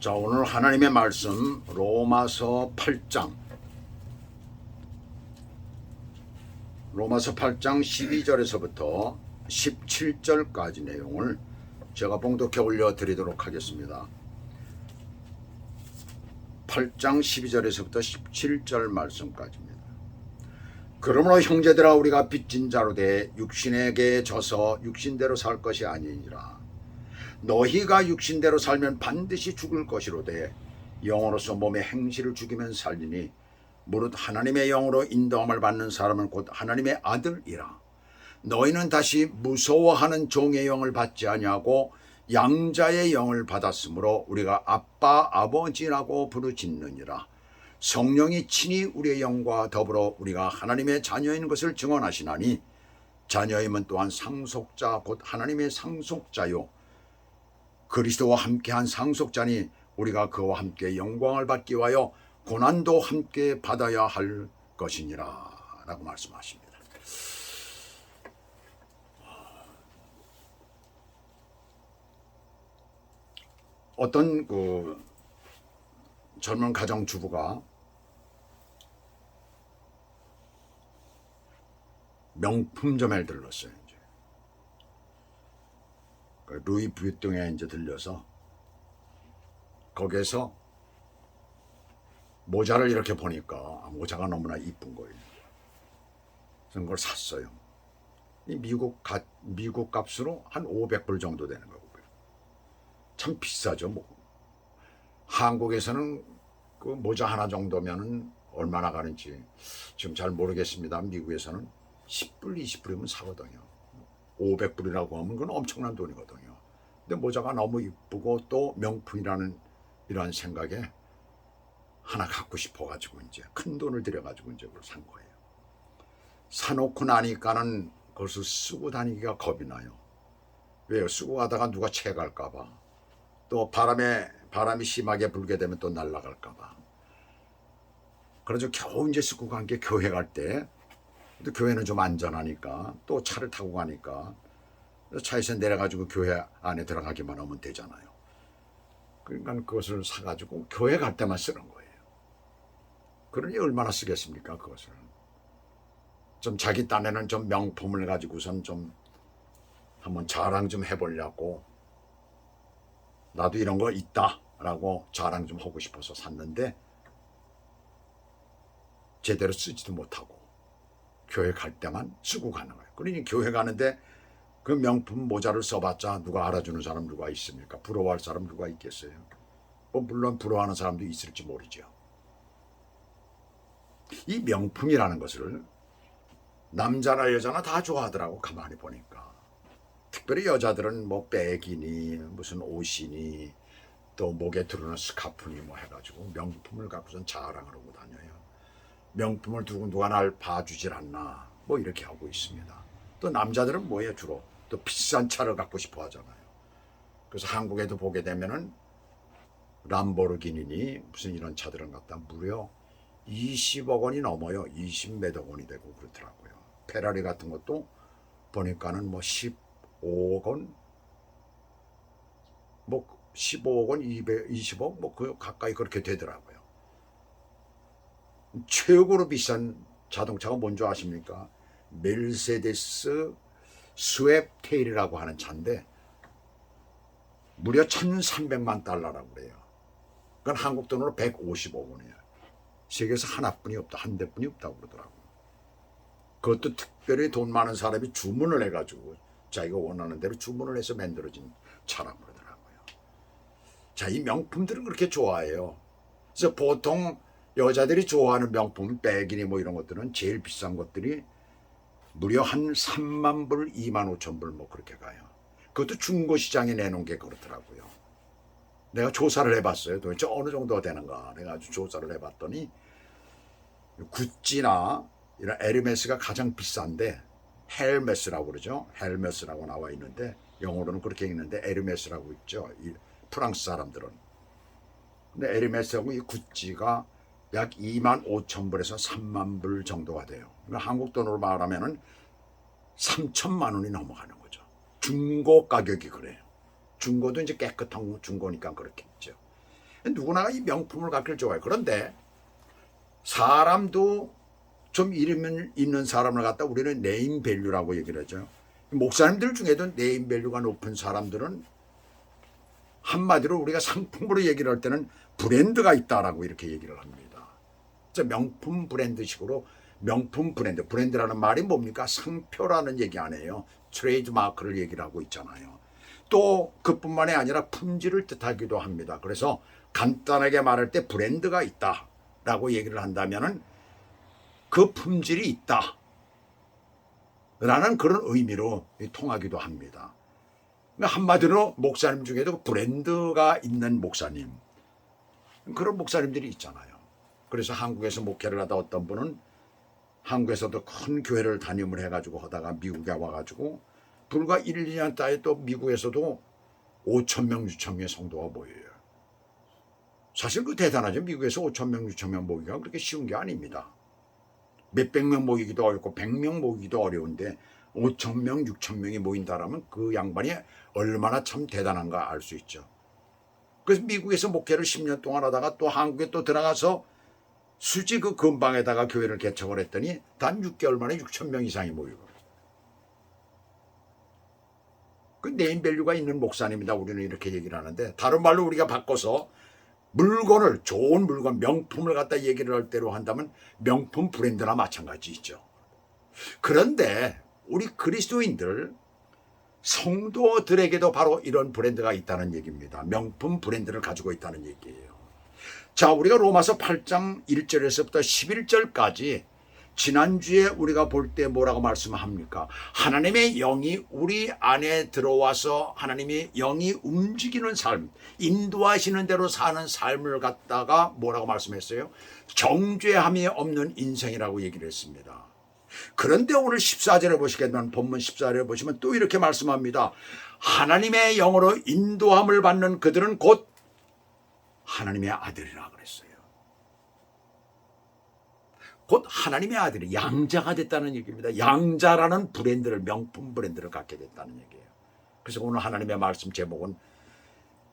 자, 오늘 하나님의 말씀 로마서 8장 12절에서부터 17절까지 내용을 제가 봉독해 올려드리도록 하겠습니다. 8장 12절에서부터 17절 말씀까지입니다. 그러므로 형제들아, 우리가 빚진 자로 돼 육신에게 져서 육신대로 살 것이 아니니라. 너희가 육신대로 살면 반드시 죽을 것이로되 영으로서 몸의 행실을 죽이면 살리니 무릇 하나님의 영으로 인도함을 받는 사람은 곧 하나님의 아들이라. 너희는 다시 무서워하는 종의 영을 받지 아니하고 양자의 영을 받았으므로 우리가 아빠 아버지라고 부르짖느니라. 성령이 친히 우리의 영과 더불어 우리가 하나님의 자녀인 것을 증언하시나니 자녀임은 또한 상속자 곧 하나님의 상속자요 그리스도와 함께한 상속자니 우리가 그와 함께 영광을 받기 위하여 고난도 함께 받아야 할 것이니라 라고 말씀하십니다. 어떤 젊은 가정주부가 명품점에 들렀어요. 루이 뷰통에 이제 들려서 거기에서 모자를 이렇게 보니까 모자가 너무나 이쁜 거예요. 그래서 그걸 샀어요. 이 미국 값으로 한 500불 정도 되는 거고요. 참 비싸죠. 뭐 한국에서는 그 모자 하나 정도면은 얼마나 가는지 지금 잘 모르겠습니다. 미국에서는 10불, 20불이면 사거든요. 500불이라고 하면 그건 엄청난 돈이거든요. 근데 모자가 너무 이쁘고 또 명품이라는 이런 생각에 하나 갖고 싶어가지고 이제 큰 돈을 들여가지고 이제 그걸 산 거예요. 사놓고 나니까는 그것을 쓰고 다니기가 겁이 나요. 왜요? 쓰고 가다가 누가 채갈까봐, 또 바람이 심하게 불게 되면 또 날아갈까봐. 그래서 겨우 이제 쓰고 간 게 교회 갈 때. 근데 교회는 좀 안전하니까 또 차를 타고 가니까 차에서 내려가지고 교회 안에 들어가기만 하면 되잖아요. 그러니까 그것을 사가지고 교회 갈 때만 쓰는 거예요. 그러니 얼마나 쓰겠습니까? 그것을 좀 자기 딴에는 좀 명품을 가지고선 좀 한번 자랑 좀 해보려고, 나도 이런 거 있다 라고 자랑 좀 하고 싶어서 샀는데 제대로 쓰지도 못하고 교회 갈 때만 쓰고 가는 거예요. 그러니 교회 가는데 그 명품 모자를 써봤자 누가 알아주는 사람 누가 있습니까? 부러워할 사람 누가 있겠어요? 뭐 물론 부러워하는 사람도 있을지 모르죠. 이 명품이라는 것을 남자나 여자나 다 좋아하더라고. 가만히 보니까 특별히 여자들은 뭐 백이니 무슨 옷이니 또 목에 두르는 스카프니 뭐 해가지고 명품을 갖고선 자랑을 하고 다녀요. 명품을 두고 누가 날 봐주질 않나 뭐 이렇게 하고 있습니다. 또 남자들은 뭐예요? 주로 또 비싼 차를 갖고 싶어 하잖아요. 그래서 한국에도 보게 되면은 람보르기니니 무슨 이런 차들은 갖다 무려 20억 원이 넘어요. 20몇억 원이 되고 그렇더라고요. 페라리 같은 것도 보니까는 뭐 15억 원, 뭐 15억 원, 20억 뭐 그 가까이 그렇게 되더라고요. 최고로 비싼 자동차가 뭔지 아십니까? 메르세데스 스왑테일이라고 하는 차인데 무려 1,300만 달러라고 그래요. 그건 한국 돈으로 150억 원이에요. 세계에서 하나뿐이 없다, 한 대뿐이 없다고 그러더라고요. 그것도 특별히 돈 많은 사람이 주문을 해가지고 자기가 원하는 대로 주문을 해서 만들어진 차라고 그러더라고요. 자, 이 명품들은 그렇게 좋아해요. 그래서 보통 여자들이 좋아하는 명품, 백이니 뭐 이런 것들은 제일 비싼 것들이 무려 한 3만 불, 2만 5천 불 뭐 그렇게 가요. 그것도 중고시장에 내놓은 게 그렇더라고요. 내가 조사를 해봤어요. 도대체 어느 정도가 되는가. 내가 아주 조사를 해봤더니 구찌나 이런 에르메스가 가장 비싼데 헬메스라고 그러죠. 헬메스라고 나와 있는데 영어로는 그렇게 읽는데 에르메스라고 있죠. 이 프랑스 사람들은. 근데 에르메스하고 이 구찌가 약 2만 5천 불에서 3만 불 정도가 돼요. 그러니까 한국 돈으로 말하면은 3천만 원이 넘어가는 거죠. 중고 가격이 그래요. 중고도 이제 깨끗한 중고니까 그렇겠죠. 누구나 이 명품을 갖기를 좋아해요. 그런데 사람도 좀 이름 있는 사람을 갖다 우리는 네임밸류라고 얘기를 하죠. 목사님들 중에도 네임밸류가 높은 사람들은 한마디로 우리가 상품으로 얘기를 할 때는 브랜드가 있다라고 이렇게 얘기를 합니다. 명품 브랜드식으로 명품 브랜드, 브랜드라는 말이 뭡니까? 상표라는 얘기 아니에요. 트레이드 마크를 얘기를 하고 있잖아요. 또 그뿐만이 아니라 품질을 뜻하기도 합니다. 그래서 간단하게 말할 때 브랜드가 있다라고 얘기를 한다면은 그 품질이 있다 라는 그런 의미로 통하기도 합니다. 한마디로 목사님 중에도 브랜드가 있는 목사님, 그런 목사님들이 있잖아요. 그래서 한국에서 목회를 하다 어떤 분은 한국에서도 큰 교회를 담임을 해가지고 하다가 미국에 와가지고 불과 1, 2년 따에 또 미국에서도 5,000명, 6,000명의 성도가 모여요. 사실 그 대단하죠. 미국에서 5,000명, 6,000명 모이기가 그렇게 쉬운 게 아닙니다. 몇백 명 모이기도 어렵고 100명 모이기도 어려운데 5,000명, 6,000명이 모인다라면 그 양반이 얼마나 참 대단한가 알 수 있죠. 그래서 미국에서 목회를 10년 동안 하다가 또 한국에 또 들어가서 수지 그 근방에다가 교회를 개척을 했더니 단 6개월 만에 6,000명 이상이 모이고. 그 네임밸류가 있는 목사님이다 우리는 이렇게 얘기를 하는데, 다른 말로 우리가 바꿔서 물건을, 좋은 물건, 명품을 갖다 얘기를 할 때로 한다면 명품 브랜드나 마찬가지죠. 그런데 우리 그리스도인들 성도들에게도 바로 이런 브랜드가 있다는 얘기입니다. 명품 브랜드를 가지고 있다는 얘기예요. 자, 우리가 로마서 8장 1절에서부터 11절까지 지난주에 우리가 볼 때 뭐라고 말씀합니까? 하나님의 영이 우리 안에 들어와서 하나님의 영이 움직이는 삶, 인도하시는 대로 사는 삶을 갖다가 뭐라고 말씀했어요? 정죄함이 없는 인생이라고 얘기를 했습니다. 그런데 오늘 14절에 보시게 되면, 본문 14절에 보시면 또 이렇게 말씀합니다. 하나님의 영으로 인도함을 받는 그들은 곧 하나님의 아들이라 그랬어요. 곧 하나님의 아들이 양자가 됐다는 얘기입니다. 양자라는 브랜드를, 명품 브랜드를 갖게 됐다는 얘기예요. 그래서 오늘 하나님의 말씀 제목은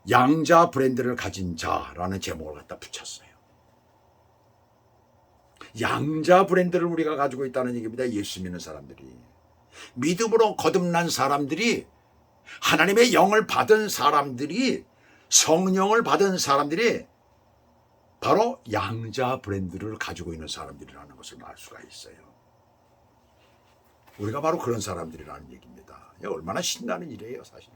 양자 브랜드를 가진 자라는 제목을 갖다 붙였어요. 양자 브랜드를 우리가 가지고 있다는 얘기입니다. 예수 믿는 사람들이, 믿음으로 거듭난 사람들이, 하나님의 영을 받은 사람들이, 성령을 받은 사람들이 바로 양자 브랜드를 가지고 있는 사람들이라는 것을 알 수가 있어요. 우리가 바로 그런 사람들이라는 얘기입니다. 얼마나 신나는 일이에요 사실.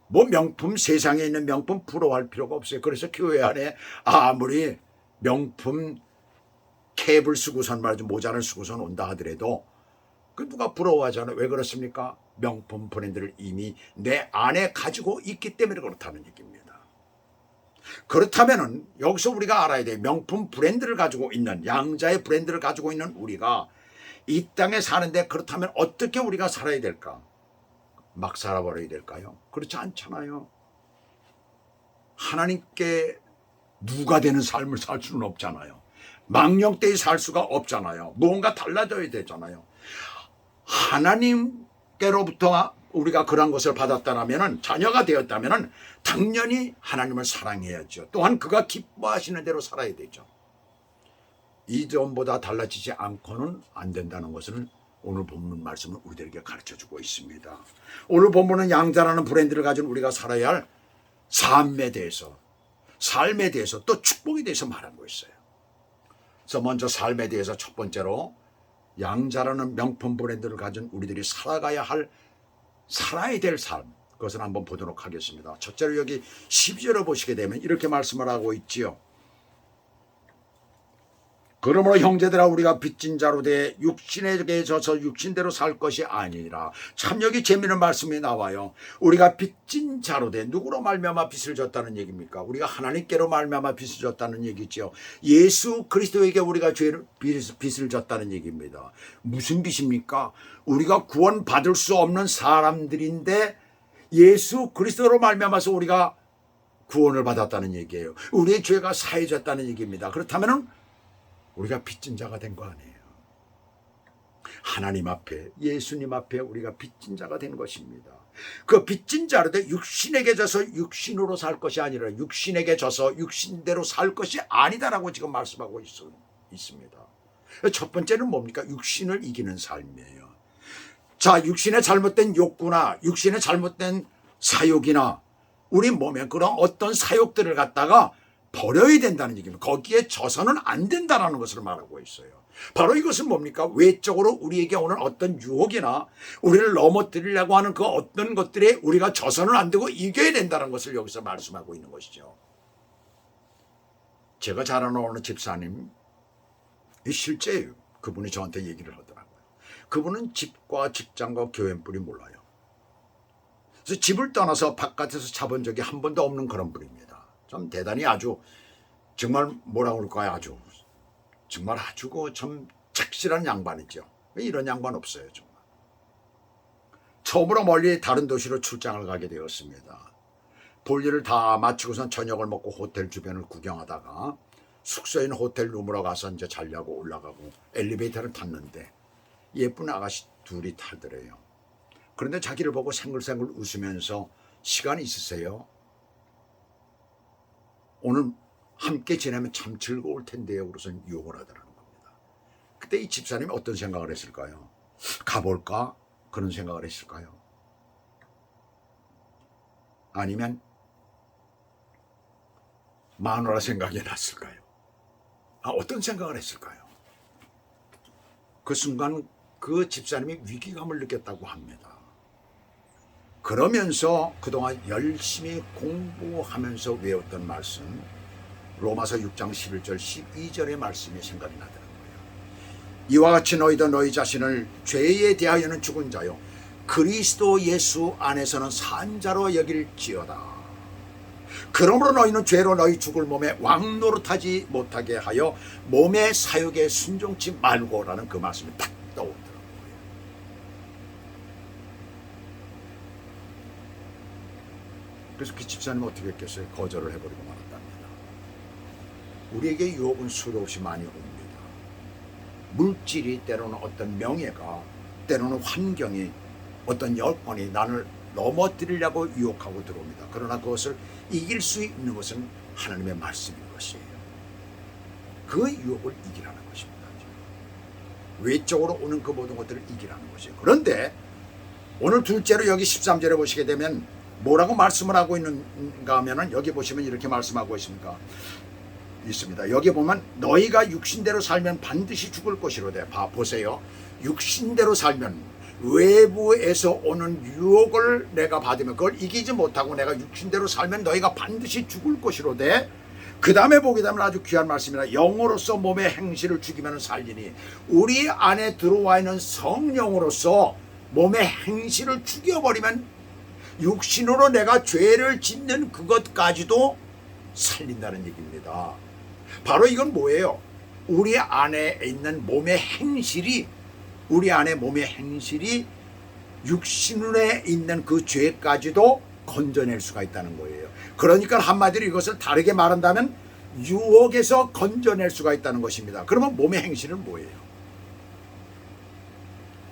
뭐 명품, 세상에 있는 명품 부러워할 필요가 없어요. 그래서 교회 안에 아무리 명품 캡을 쓰고선 말이죠, 모자를 쓰고선 온다 하더라도 그 누가 부러워하잖아요. 왜 그렇습니까? 명품 브랜드를 이미 내 안에 가지고 있기 때문에 그렇다는 얘기입니다. 그렇다면은 여기서 우리가 알아야 돼. 명품 브랜드를 가지고 있는, 양자의 브랜드를 가지고 있는 우리가 이 땅에 사는데, 그렇다면 어떻게 우리가 살아야 될까? 막 살아버려야 될까요? 그렇지 않잖아요. 하나님께 누가 되는 삶을 살 수는 없잖아요. 망령되이 살 수가 없잖아요. 무언가 달라져야 되잖아요. 하나님께로부터 우리가 그런 것을 받았다면, 자녀가 되었다면 당연히 하나님을 사랑해야죠. 또한 그가 기뻐하시는 대로 살아야 되죠. 이전보다 달라지지 않고는 안 된다는 것을 오늘 본문 말씀은 우리들에게 가르쳐주고 있습니다. 오늘 본문은 양자라는 브랜드를 가진 우리가 살아야 할 삶에 대해서 또 축복에 대해서 말하고 있어요. 그래서 먼저 삶에 대해서 첫 번째로 양자라는 명품 브랜드를 가진 우리들이 살아야 될 삶, 그것을 한번 보도록 하겠습니다. 첫째로 여기 12절을 보시게 되면 이렇게 말씀을 하고 있지요. 그러므로 형제들아, 우리가 빚진 자로 돼 육신에게 져서 육신대로 살 것이 아니라. 참 여기 재미있는 말씀이 나와요. 우리가 빚진 자로 돼, 누구로 말미암아 빚을 졌다는 얘기입니까? 우리가 하나님께로 말미암아 빚을 졌다는 얘기죠. 예수 그리스도에게 우리가 빚을 졌다는 얘기입니다. 무슨 빚입니까? 우리가 구원받을 수 없는 사람들인데 예수 그리스도로 말미암아서 우리가 구원을 받았다는 얘기예요. 우리의 죄가 사해졌다는 얘기입니다. 그렇다면 우리가 빚진 자가 된 거 아니에요. 하나님 앞에, 예수님 앞에 우리가 빚진 자가 된 것입니다. 그 빚진 자로되 육신에게 져서 육신으로 살 것이 아니라 육신에게 져서 육신대로 살 것이 아니다라고 지금 말씀하고 있습니다. 첫 번째는 뭡니까? 육신을 이기는 삶이에요. 자, 육신의 잘못된 욕구나 육신의 잘못된 사욕이나 우리 몸에 그런 어떤 사욕들을 갖다가 버려야 된다는 얘기입니다. 거기에 져서는 안 된다는 것을 말하고 있어요. 바로 이것은 뭡니까? 외적으로 우리에게 오는 어떤 유혹이나 우리를 넘어뜨리려고 하는 그 어떤 것들에 우리가 져서는 안 되고 이겨야 된다는 것을 여기서 말씀하고 있는 것이죠. 제가 잘 아는 어느 집사님, 실제예요. 그분이 저한테 얘기를 하더라고요. 그분은 집과 직장과 교회뿐이 몰라요. 그래서 집을 떠나서 바깥에서 자본 적이 한 번도 없는 그런 분입니다. 좀 대단히 아주 정말 뭐라고 그럴까요? 정말 아주 좀 착실한 양반이죠. 이런 양반 없어요. 정말. 처음으로 멀리 다른 도시로 출장을 가게 되었습니다. 볼일을 다 마치고선 저녁을 먹고 호텔 주변을 구경하다가 숙소에 있는 호텔 룸으로 가서 이제 자려고 올라가고 엘리베이터를 탔는데 예쁜 아가씨 둘이 타더래요. 그런데 자기를 보고 생글생글 웃으면서 시간 있으세요? 오늘 함께 지내면 참 즐거울 텐데요. 그래서 유혹을 하더라는 겁니다. 그때 이 집사님이 어떤 생각을 했을까요? 가볼까? 그런 생각을 했을까요? 아니면 마누라 생각이 났을까요? 어떤 생각을 했을까요? 그 순간 그 집사님이 위기감을 느꼈다고 합니다. 그러면서 그동안 열심히 공부하면서 외웠던 말씀, 로마서 6장 11절 12절의 말씀이 생각이 나더라고요. 이와 같이 너희도 너희 자신을 죄에 대하여는 죽은 자요 그리스도 예수 안에서는 산 자로 여길지어다. 그러므로 너희는 죄로 너희 죽을 몸에 왕노릇하지 못하게 하여 몸의 사욕에 순종치 말고라는 그 말씀이 딱 떠오르더라고요. 그래서 그 집사님은 어떻게 했겠어요? 거절을 해버리고 말았답니다. 우리에게 유혹은 수도 없이 많이 옵니다. 물질이, 때로는 어떤 명예가, 때로는 환경이, 어떤 여건이 나를 넘어뜨리려고 유혹하고 들어옵니다. 그러나 그것을 이길 수 있는 것은 하나님의 말씀인 것이에요. 그 유혹을 이기라는 것입니다. 외적으로 오는 그 모든 것들을 이기라는 것이에요. 그런데 오늘 둘째로 여기 13절에 보시게 되면 뭐라고 말씀을 하고 있는가 하면은 여기 보시면 이렇게 말씀하고 있습니다. 여기 보면 너희가 육신대로 살면 반드시 죽을 것이로되. 보세요. 육신대로 살면 외부에서 오는 유혹을 내가 받으면 그걸 이기지 못하고 내가 육신대로 살면 너희가 반드시 죽을 것이로되. 그 다음에 보게 되면 아주 귀한 말씀이라. 영으로서 몸의 행실을 죽이면 살리니. 우리 안에 들어와 있는 성령으로서 몸의 행실을 죽여버리면 육신으로 내가 죄를 짓는 그것까지도 살린다는 얘기입니다. 바로 이건 뭐예요? 우리 안에 있는 몸의 행실이 육신에 있는 그 죄까지도 건져낼 수가 있다는 거예요. 그러니까 한마디로 이것을 다르게 말한다면 유혹에서 건져낼 수가 있다는 것입니다. 그러면 몸의 행실은 뭐예요?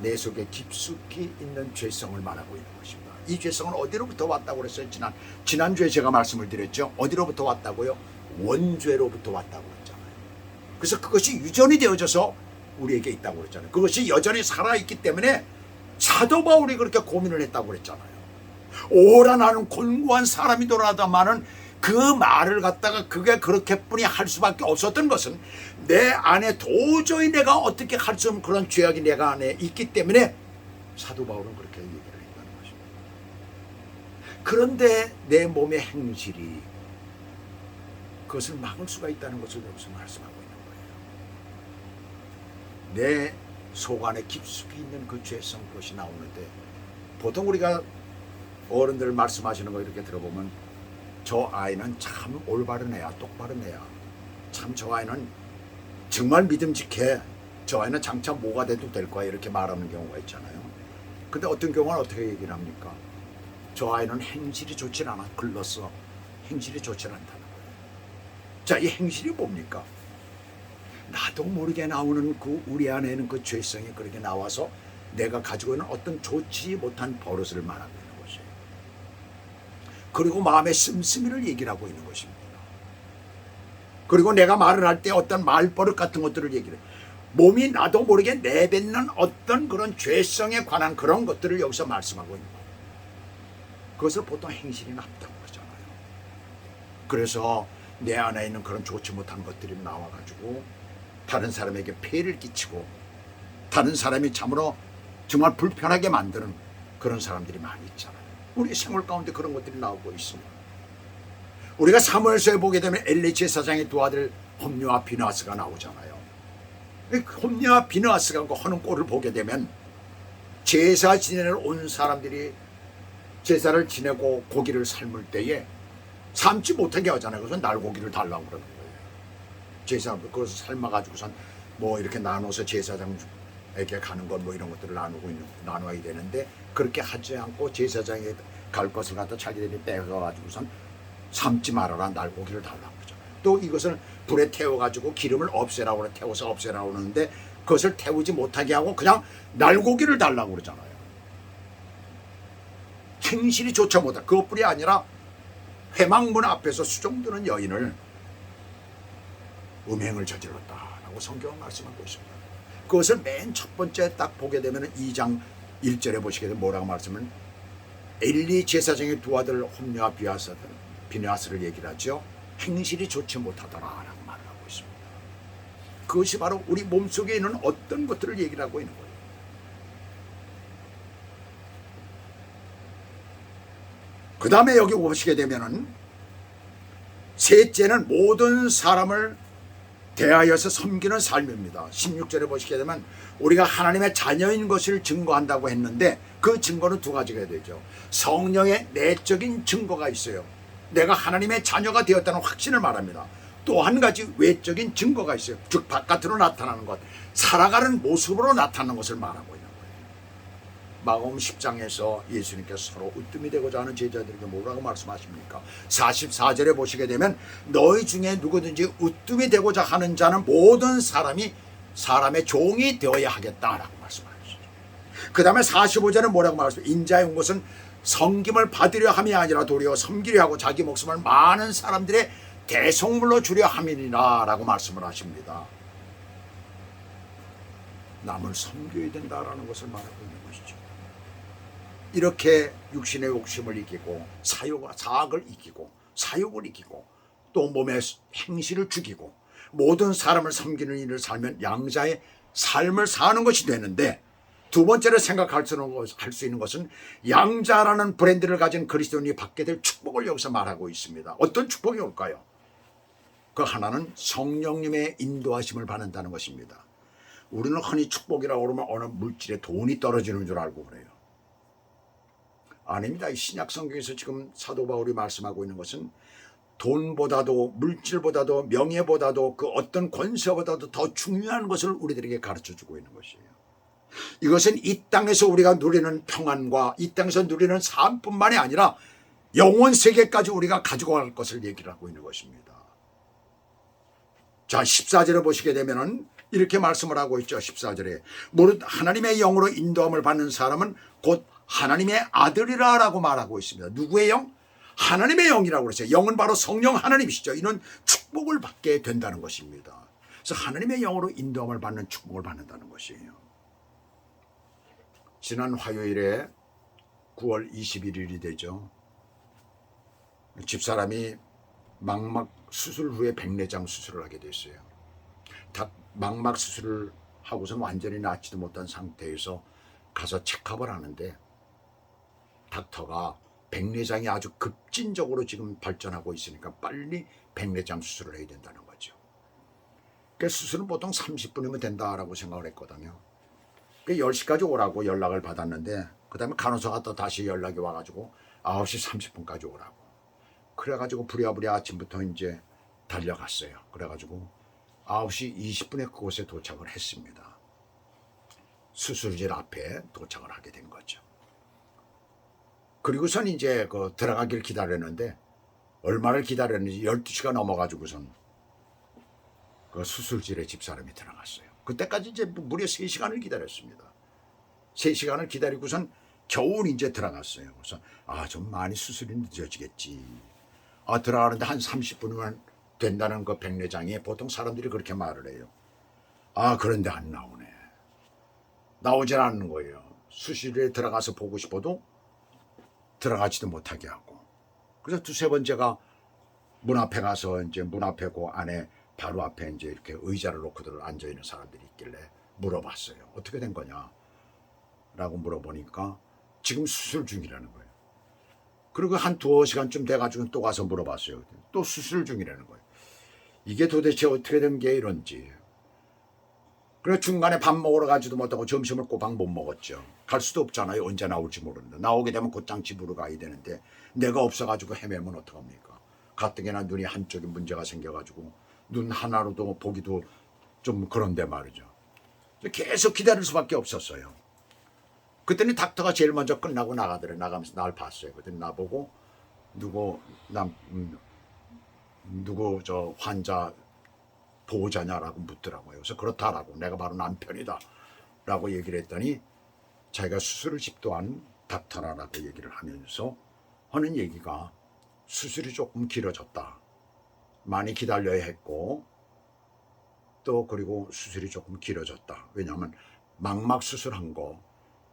내 속에 깊숙이 있는 죄성을 말하고 있는 것입니다. 이 죄성은 어디로부터 왔다고 그랬어요? 지난주에 제가 말씀을 드렸죠. 어디로부터 왔다고요? 원죄로부터 왔다고 그랬잖아요. 그래서 그것이 유전이 되어져서 우리에게 있다고 그랬잖아요. 그것이 여전히 살아있기 때문에 사도 바울이 그렇게 고민을 했다고 그랬잖아요. 오라 나는 곤고한 사람이더라도만은 그 말을 갖다가 그게 그렇게뿐이 할 수밖에 없었던 것은 내 안에 도저히 내가 어떻게 할 수 없는 그런 죄악이 내가 안에 있기 때문에 사도 바울은 그렇게 얘기를 했다는 것입니다. 그런데 내 몸의 행실이 그것을 막을 수가 있다는 것을 여기서 말씀하고 있는 거예요. 내 속 안에 깊숙이 있는 그 죄성 그것이 나오는데 보통 우리가 어른들 말씀하시는 거 이렇게 들어보면 저 아이는 참 올바른 애야, 똑바른 애야. 참 저 아이는 정말 믿음직해. 저 아이는 장차 뭐가 돼도 될 거야. 이렇게 말하는 경우가 있잖아요. 근데 어떤 경우는 어떻게 얘기를 합니까? 저 아이는 행실이 좋진 않아. 글렀어. 행실이 좋진 않다는 거예요. 자, 이 행실이 뭡니까? 나도 모르게 나오는 그 우리 안에는 그 죄성이 그렇게 나와서 내가 가지고 있는 어떤 좋지 못한 버릇을 말하고 있는 것이에요. 그리고 마음의 씀씀이를 얘기를 하고 있는 것입니다. 그리고 내가 말을 할 때 어떤 말버릇 같은 것들을 얘기를 해요. 몸이 나도 모르게 내뱉는 어떤 그런 죄성에 관한 그런 것들을 여기서 말씀하고 있는 거예요. 그것을 보통 행실이 나쁘다고 그러잖아요. 그래서 내 안에 있는 그런 좋지 못한 것들이 나와가지고 다른 사람에게 폐해를 끼치고 다른 사람이 참으로 정말 불편하게 만드는 그런 사람들이 많이 있잖아요. 우리 생활 가운데 그런 것들이 나오고 있습니다. 우리가 사무엘서에 보게 되면 엘리 제사장의 두 아들 홈리와 비느하스가 나오잖아요. 홈리와 비느하스가 하는 꼴을 보게 되면 제사 지내러 온 사람들이 제사를 지내고 고기를 삶을 때에 삶지 못하게 하잖아요. 그래서 날고기를 달라고 그러는 거예요. 제사 그것을 삶아가지고선 뭐 이렇게 나눠서 제사장에게 가는 것 뭐 이런 것들을 나눠야 되는데 그렇게 하지 않고 제사장에 갈 것을 갖다 자기들이 빼가가지고선 삶지 말아라 날고기를 달라고 그러잖아요. 또 이것을 불에 태워가지고 기름을 없애라고 그래 태워서 없애라고 그러는데 그것을 태우지 못하게 하고 그냥 날고기를 달라고 그러잖아요. 행실이 좋지 못한 그것뿐이 아니라 회막문 앞에서 수종드는 여인을 음행을 저질렀다라고 성경은 말씀하고 있습니다. 그것을 맨 첫 번째 딱 보게 되면 2장 1절에 보시게 되면 뭐라고 말씀을 엘리 제사장의 두 아들 홈리와 비느하스를 얘기를 하죠. 행실이 좋지 못하더라라고 말을 하고 있습니다. 그것이 바로 우리 몸속에 있는 어떤 것들을 얘기를 하고 있는 거예요. 그 다음에 여기 보시게 되면은 셋째는 모든 사람을 대하여서 섬기는 삶입니다. 16절에 보시게 되면 우리가 하나님의 자녀인 것을 증거한다고 했는데 그 증거는 두 가지가 되죠. 성령의 내적인 증거가 있어요. 내가 하나님의 자녀가 되었다는 확신을 말합니다. 또 한 가지 외적인 증거가 있어요. 즉 바깥으로 나타나는 것, 살아가는 모습으로 나타나는 것을 말하고 있는 거예요. 마가복음 10장에서 예수님께서 서로 으뜸이 되고자 하는 제자들에게 뭐라고 말씀하십니까? 44절에 보시게 되면 너희 중에 누구든지 으뜸이 되고자 하는 자는 모든 사람이 사람의 종이 되어야 하겠다라고 말씀하시죠. 그 다음에 45절에 뭐라고 말씀하십니까? 인자의 온 것은 섬김을 받으려 함이 아니라 도리어 섬기려 하고 자기 목숨을 많은 사람들의 대속물로 주려 함이니라 라고 말씀을 하십니다. 남을 섬겨야 된다라는 것을 말하고 있는 것이죠. 이렇게 육신의 욕심을 이기고 사악을 이기고 사욕을 이기고 또 몸의 행실을 죽이고 모든 사람을 섬기는 일을 살면 양자의 삶을 사는 것이 되는데 두 번째로 생각할 수 있는 것은 양자라는 브랜드를 가진 그리스도인이 받게 될 축복을 여기서 말하고 있습니다. 어떤 축복이 올까요? 그 하나는 성령님의 인도하심을 받는다는 것입니다. 우리는 흔히 축복이라고 그러면 어느 물질에 돈이 떨어지는 줄 알고 그래요. 아닙니다. 신약 성경에서 지금 사도 바울이 말씀하고 있는 것은 돈보다도 물질보다도 명예보다도 그 어떤 권세보다도 더 중요한 것을 우리들에게 가르쳐주고 있는 것이에요. 이것은 이 땅에서 우리가 누리는 평안과 이 땅에서 누리는 삶뿐만이 아니라 영원 세계까지 우리가 가지고 갈 것을 얘기를 하고 있는 것입니다. 자, 14절에 보시게 되면은 이렇게 말씀을 하고 있죠. 14절에 무릇 하나님의 영으로 인도함을 받는 사람은 곧 하나님의 아들이라 라고 말하고 있습니다. 누구의 영? 하나님의 영이라고 그랬어요. 영은 바로 성령 하나님이시죠. 이는 축복을 받게 된다는 것입니다. 그래서 하나님의 영으로 인도함을 받는 축복을 받는다는 것이에요. 지난 화요일에 9월 21일이 되죠. 집사람이 망막 수술 후에 백내장 수술을 하게 됐어요. 망막 수술을 하고선 완전히 낫지도 못한 상태에서 가서 체크업을 하는데 닥터가 백내장이 아주 급진적으로 지금 발전하고 있으니까 빨리 백내장 수술을 해야 된다는 거죠. 그 수술은 보통 30분이면 된다라고 생각을 했거든요. 10시까지 오라고 연락을 받았는데 그 다음에 간호사가 또 다시 연락이 와가지고 9시 30분까지 오라고. 그래가지고 부랴부랴 아침부터 이제 달려갔어요. 그래가지고 9시 20분에 그곳에 도착을 했습니다. 수술실 앞에 도착을 하게 된 거죠. 그리고선 이제 그 들어가길 기다렸는데 얼마를 기다렸는지 12시가 넘어가지고선 그 수술실에 집사람이 들어갔어요. 그때까지 이제 무려 3시간을 기다렸습니다. 3시간을 기다리고선 겨우 이제 들어갔어요. 그래서 좀 많이 수술이 늦어지겠지. 들어가는데 한 30분이면 된다는 그 백내장이 보통 사람들이 그렇게 말을 해요. 그런데 안 나오네. 나오질 않는 거예요. 수술실에 들어가서 보고 싶어도 들어가지도 못하게 하고. 그래서 두세 번째가 문 앞에 가서 이제 문 앞에 그 안에 바로 앞에 이제 이렇게 의자를 놓고들 앉아 있는 사람들이 있길래 물어봤어요. 어떻게 된 거냐? 라고 물어보니까 지금 수술 중이라는 거예요. 그리고 한 2시간쯤 돼가지고 또 가서 물어봤어요. 또 수술 중이라는 거예요. 이게 도대체 어떻게 된 게 이런지. 그래서 중간에 밥 먹으러 가지도 못하고 점심을 꼬박 못 먹었죠. 갈 수도 없잖아요. 언제 나올지 모르는데. 나오게 되면 곧장 집으로 가야 되는데 내가 없어가지고 헤매면 어떡합니까? 가뜩이나 눈이 한쪽에 문제가 생겨가지고 눈 하나로도 보기도 좀 그런데 말이죠. 계속 기다릴 수밖에 없었어요. 그때는 닥터가 제일 먼저 끝나고 나가더래. 나가면서 날 봤어요. 그랬더니 나보고 누구 저 환자 보호자냐라고 묻더라고요. 그래서 그렇다라고 내가 바로 남편이다 라고 얘기를 했더니 자기가 수술을 집도한 닥터라고 얘기를 하면서 하는 얘기가 수술이 조금 길어졌다. 많이 기다려야 했고 또 그리고 수술이 조금 길어졌다. 왜냐하면 망막 수술한 거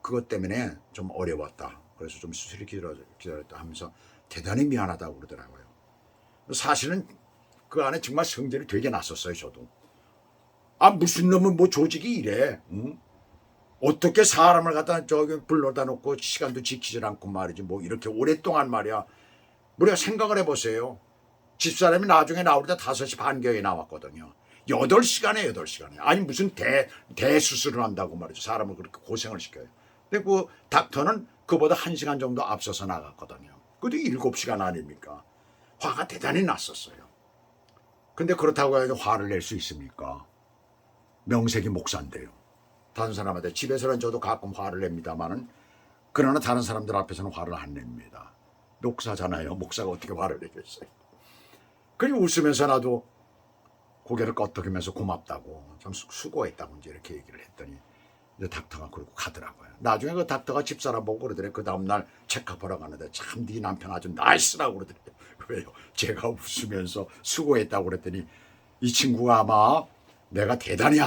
그것 때문에 좀 어려웠다. 그래서 좀 수술이 기다렸다 하면서 대단히 미안하다고 그러더라고요. 사실은 그 안에 정말 성질이 되게 났었어요. 저도. 무슨 놈은 뭐 조직이 이래. 응? 어떻게 사람을 갖다 저기 불러다 놓고 시간도 지키질 않고 말이지. 뭐 이렇게 오랫동안 말이야. 우리가 생각을 해보세요. 집사람이 나중에 나올 때 5시 반경에 나왔거든요. 8시간에 8시간에. 아니 무슨 대수술을 한다고 말이죠. 사람을 그렇게 고생을 시켜요. 근데 그 닥터는 그보다 1시간 정도 앞서서 나갔거든요. 그것도 7시간 아닙니까? 화가 대단히 났었어요. 근데 그렇다고 해서 화를 낼 수 있습니까? 명색이 목사인데요. 다른 사람한테 집에서는 저도 가끔 화를 냅니다만은 그러나 다른 사람들 앞에서는 화를 안 냅니다. 목사잖아요. 목사가 어떻게 화를 내겠어요. 그리고 웃으면서 나도 고개를 끄덕이면서 고맙다고 참 수고했다고 이제 이렇게 얘기를 했더니 이제 닥터가 그러고 가더라고요. 나중에 그 닥터가 집사람 보고 그러더래. 그 다음날 체크하러 가는데 참 네 남편 아주 나이스라고 그러더래. 왜요? 제가 웃으면서 수고했다고 그랬더니 이 친구가 아마 내가 대단히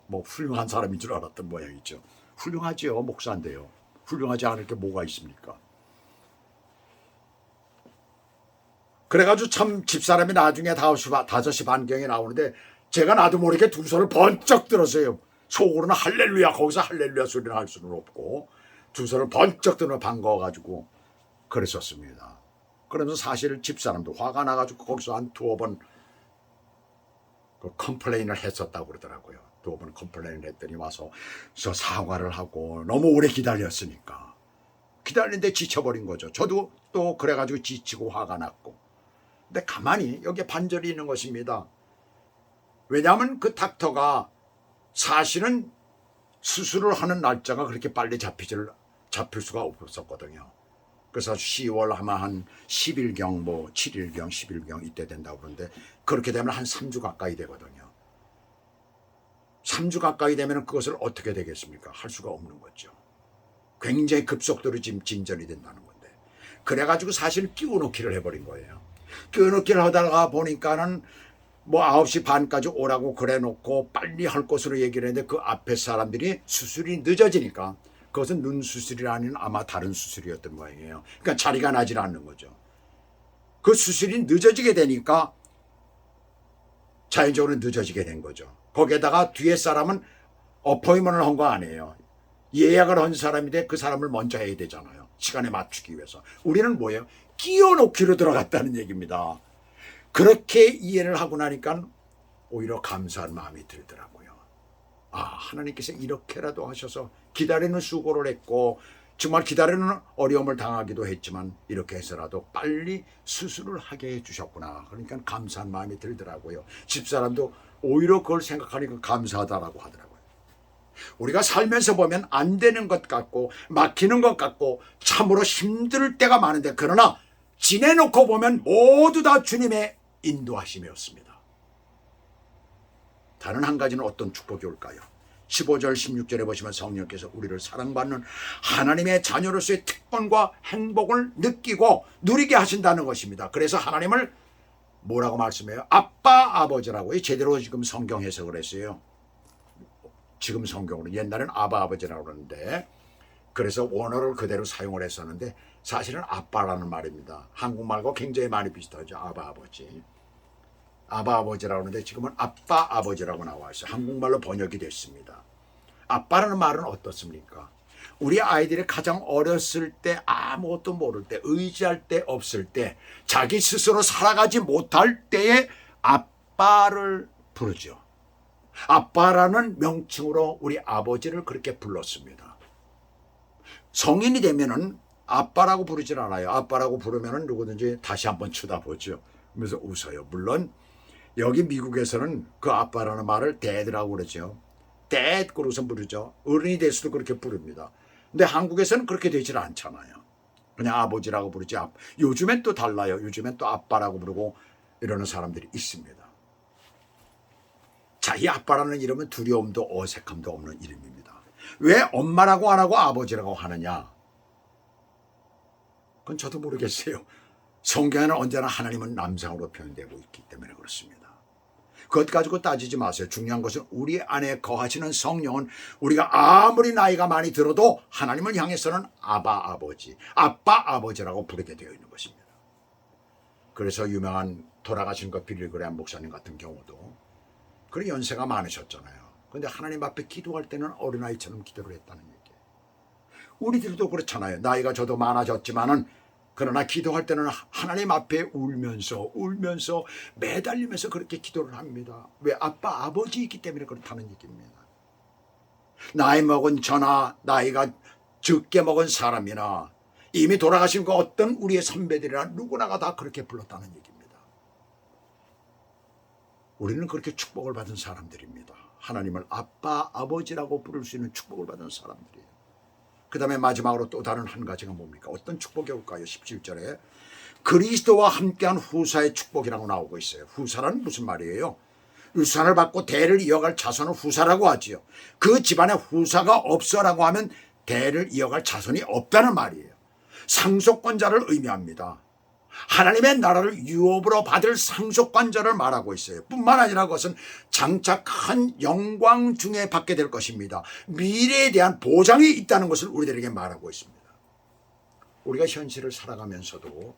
뭐 훌륭한 사람인 줄 알았던 모양이죠. 훌륭하지요. 목사인데요. 훌륭하지 않을 게 뭐가 있습니까? 그래가지고 참 집사람이 나중에 5시 반경에 나오는데 제가 나도 모르게 두 손을 번쩍 들었어요. 속으로는 할렐루야. 거기서 할렐루야 소리를 할 수는 없고 두 손을 번쩍 들어 반가워가지고 그랬었습니다. 그러면서 사실 집사람도 화가 나가지고 거기서 한 2번 그 컴플레인을 했었다고 그러더라고요. 2번 컴플레인을 했더니 와서 저 사과를 하고 너무 오래 기다렸으니까 기다리는데 지쳐버린 거죠. 저도 또 그래가지고 지치고 화가 났고. 근데 가만히 여기에 반절이 있는 것입니다. 왜냐하면 그 닥터가 사실은 수술을 하는 날짜가 그렇게 빨리 잡힐 수가 없었거든요. 그래서 10월 아마 한 10일경 뭐 7일경 10일경 이때 된다고 그러는데 그렇게 되면 한 3주 가까이 되거든요. 3주 가까이 되면 그것을 어떻게 되겠습니까? 할 수가 없는 거죠. 굉장히 급속도로 지금 진전이 된다는 건데. 그래가지고 사실 끼워넣기를 해버린 거예요. 끼워넣기를 하다가 보니까는 뭐 9시 반까지 오라고 그래 놓고 빨리 할 것으로 얘기를 했는데 그 앞에 사람들이 수술이 늦어지니까 그것은 눈 수술이 아닌 아마 다른 수술이었던 모양이에요. 그러니까 자리가 나질 않는 거죠. 그 수술이 늦어지게 되니까 자연적으로 늦어지게 된 거죠. 거기에다가 뒤에 사람은 어포인먼트를 한 거 아니에요. 예약을 한 사람인데 그 사람을 먼저 해야 되잖아요. 시간에 맞추기 위해서. 우리는 뭐예요? 끼워놓기로 들어갔다는 얘기입니다. 그렇게 이해를 하고 나니까 오히려 감사한 마음이 들더라고요. 하나님께서 이렇게라도 하셔서 기다리는 수고를 했고 정말 기다리는 어려움을 당하기도 했지만 이렇게 해서라도 빨리 수술을 하게 해주셨구나. 그러니까 감사한 마음이 들더라고요. 집사람도 오히려 그걸 생각하니까 감사하다라고 하더라고요. 우리가 살면서 보면 안 되는 것 같고 막히는 것 같고 참으로 힘들 때가 많은데 그러나 지내놓고 보면 모두 다 주님의 인도하심이었습니다. 다른 한 가지는 어떤 축복이 올까요? 15절 16절에 보시면 성령께서 우리를 사랑받는 하나님의 자녀로서의 특권과 행복을 느끼고 누리게 하신다는 것입니다. 그래서 하나님을 뭐라고 말씀해요? 아빠 아버지라고. 제대로 지금 성경 해석을 했어요. 지금 성경으로. 옛날에는 아바 아버지라고 그러는데, 그래서 원어를 그대로 사용을 했었는데 사실은 아빠라는 말입니다. 한국말과 굉장히 많이 비슷하죠. 아바 아버지. 아바 아버지라고 하는데 지금은 아빠 아버지라고 나와 있어요. 한국말로 번역이 됐습니다. 아빠라는 말은 어떻습니까? 우리 아이들이 가장 어렸을 때, 아무것도 모를 때, 의지할 데 없을 때, 자기 스스로 살아가지 못할 때에 아빠를 부르죠. 아빠라는 명칭으로 우리 아버지를 그렇게 불렀습니다. 성인이 되면은 아빠라고 부르질 않아요. 아빠라고 부르면은 누구든지 다시 한번 쳐다보죠. 그러면서 웃어요. 물론 여기 미국에서는 그 아빠라는 말을 dad라고 그러죠. dad 그러고서 부르죠. 어른이 돼서도 그렇게 부릅니다. 근데 한국에서는 그렇게 되질 않잖아요. 그냥 아버지라고 부르지. 요즘엔 또 달라요. 요즘엔 또 아빠라고 부르고 이러는 사람들이 있습니다. 자, 이 아빠라는 이름은 두려움도 어색함도 없는 이름입니다. 왜 엄마라고 안 하고 아버지라고 하느냐? 그건 저도 모르겠어요. 성경에는 언제나 하나님은 남성으로 표현되고 있기 때문에 그렇습니다. 그것 가지고 따지지 마세요. 중요한 것은 우리 안에 거하시는 성령은 우리가 아무리 나이가 많이 들어도 하나님을 향해서는 아바 아버지, 아빠 아버지라고 부르게 되어 있는 것입니다. 그래서 유명한 돌아가신 것 빌리 그레이엄 목사님 같은 경우도 그런 연세가 많으셨잖아요. 그런데 하나님 앞에 기도할 때는 어린아이처럼 기도를 했다는 얘기예요. 우리들도 그렇잖아요. 나이가 저도 많아졌지만은 그러나 기도할 때는 하나님 앞에 울면서 매달리면서 그렇게 기도를 합니다. 왜? 아빠 아버지이기 때문에 그렇다는 얘기입니다. 나이 먹은 저나 나이가 적게 먹은 사람이나 이미 돌아가신 그 어떤 우리의 선배들이나 누구나가 다 그렇게 불렀다는 얘기입니다. 우리는 그렇게 축복을 받은 사람들입니다. 하나님을 아빠 아버지라고 부를 수 있는 축복을 받은 사람들이에요. 그 다음에 마지막으로 또 다른 한 가지가 뭡니까? 어떤 축복이 올까요? 17절에 그리스도와 함께한 후사의 축복이라고 나오고 있어요. 후사란 무슨 말이에요? 유산을 받고 대를 이어갈 자손을 후사라고 하지요. 그 집안에 후사가 없어라고 하면 대를 이어갈 자손이 없다는 말이에요. 상속권자를 의미합니다. 하나님의 나라를 유업으로 받을 상속권자를 말하고 있어요. 뿐만 아니라 그것은 장차 큰 영광 중에 받게 될 것입니다. 미래에 대한 보장이 있다는 것을 우리들에게 말하고 있습니다. 우리가 현실을 살아가면서도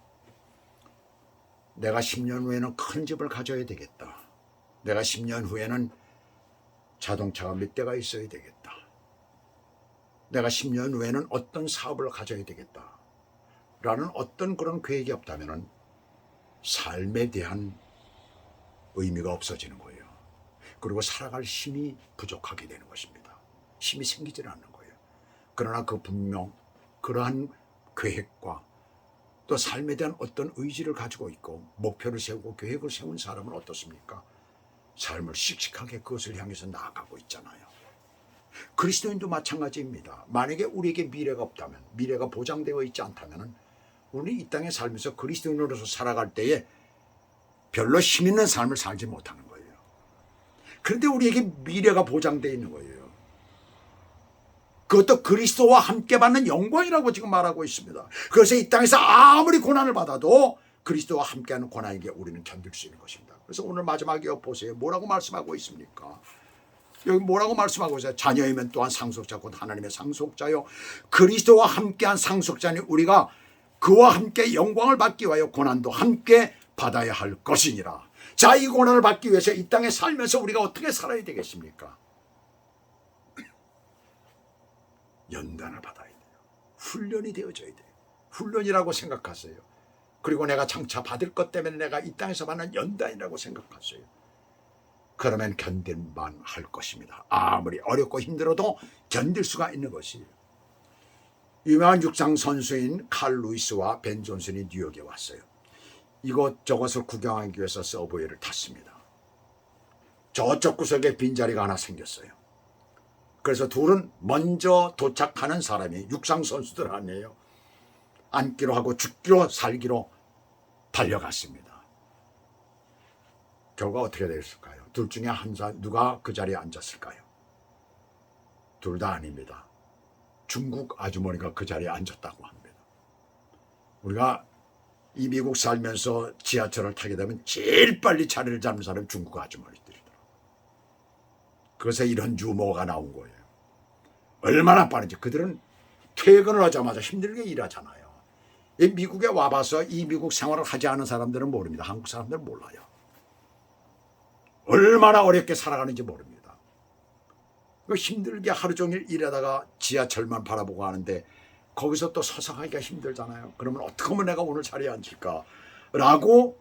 내가 10년 후에는 큰 집을 가져야 되겠다. 내가 10년 후에는 자동차가 몇 대가 있어야 되겠다. 내가 10년 후에는 어떤 사업을 가져야 되겠다. 라는 어떤 그런 계획이 없다면 삶에 대한 의미가 없어지는 거예요. 그리고 살아갈 힘이 부족하게 되는 것입니다. 힘이 생기질 않는 거예요. 그러나 그 분명 그러한 계획과 또 삶에 대한 어떤 의지를 가지고 있고 목표를 세우고 계획을 세운 사람은 어떻습니까? 삶을 씩씩하게 그것을 향해서 나아가고 있잖아요. 그리스도인도 마찬가지입니다. 만약에 우리에게 미래가 없다면, 미래가 보장되어 있지 않다면 우리는 이 땅에 살면서 그리스도인으로서 살아갈 때에 별로 힘 있는 삶을 살지 못하는 거예요. 그런데 우리에게 미래가 보장되어 있는 거예요. 그것도 그리스도와 함께 받는 영광이라고 지금 말하고 있습니다. 그래서 이 땅에서 아무리 고난을 받아도 그리스도와 함께하는 고난에게 우리는 견딜 수 있는 것입니다. 그래서 오늘 마지막에 보세요. 뭐라고 말씀하고 있습니까? 여기 뭐라고 말씀하고 있어요? 자녀이면 또한 상속자 곧 하나님의 상속자요. 그리스도와 함께한 상속자니 우리가 그와 함께 영광을 받기 위하여 고난도 함께 받아야 할 것이니라. 자, 이 고난을 받기 위해서 이 땅에 살면서 우리가 어떻게 살아야 되겠습니까? 연단을 받아야 돼요. 훈련이 되어져야 돼요. 훈련이라고 생각하세요. 그리고 내가 장차 받을 것 때문에 내가 이 땅에서 받는 연단이라고 생각하세요. 그러면 견딜만 할 것입니다. 아무리 어렵고 힘들어도 견딜 수가 있는 것이에요. 유명한 육상 선수인 칼 루이스와 벤 존슨이 뉴욕에 왔어요. 이것저것을 구경하기 위해서 서브웨이를 탔습니다. 저쪽 구석에 빈자리가 하나 생겼어요. 그래서 둘은 먼저 도착하는 사람이 육상 선수들 아니에요. 앉기로 하고 죽기로 살기로 달려갔습니다. 결과 어떻게 됐을까요? 둘 중에 한 사람 누가 그 자리에 앉았을까요? 둘 다 아닙니다. 중국 아주머니가 그 자리에 앉았다고 합니다. 우리가 이 미국 살면서 지하철을 타게 되면 제일 빨리 자리를 잡는 사람이 중국 아주머니들이더라고요. 그래서 이런 유머가 나온 거예요. 얼마나 빠른지. 그들은 퇴근을 하자마자 힘들게 일하잖아요. 이 미국에 와봐서 이 미국 생활을 하지 않은 사람들은 모릅니다. 한국 사람들은 몰라요. 얼마나 어렵게 살아가는지 모릅니다. 힘들게 하루 종일 일하다가 지하철만 바라보고 하는데 거기서 또 서서 하기가 힘들잖아요. 그러면 어떻게 하면 내가 오늘 자리에 앉을까? 라고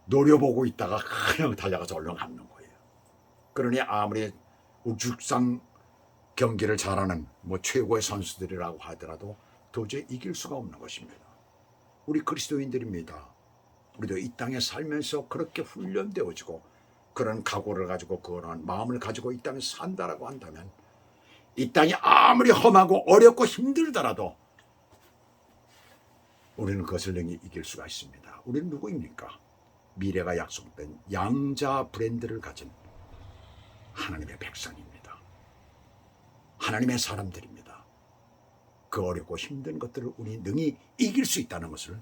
노려보고 있다가 그냥 달려가서 얼른 앉는 거예요. 그러니 아무리 우죽상 경기를 잘하는 최고의 선수들이라고 하더라도 도저히 이길 수가 없는 것입니다. 우리 그리스도인들입니다. 우리도 이 땅에 살면서 그렇게 훈련되어지고 그런 각오를 가지고 그런 마음을 가지고 이 땅에 산다라고 한다면 이 땅이 아무리 험하고 어렵고 힘들더라도 우리는 그것을 능히 이길 수가 있습니다. 우리는 누구입니까? 미래가 약속된 양자 브랜드를 가진 하나님의 백성입니다. 하나님의 사람들입니다. 그 어렵고 힘든 것들을 우리 능히 이길 수 있다는 것을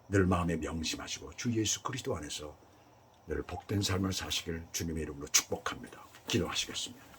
늘 마음에 명심하시고 주 예수 그리스도 안에서 늘 복된 삶을 사시길 주님의 이름으로 축복합니다. 기도하시겠습니다.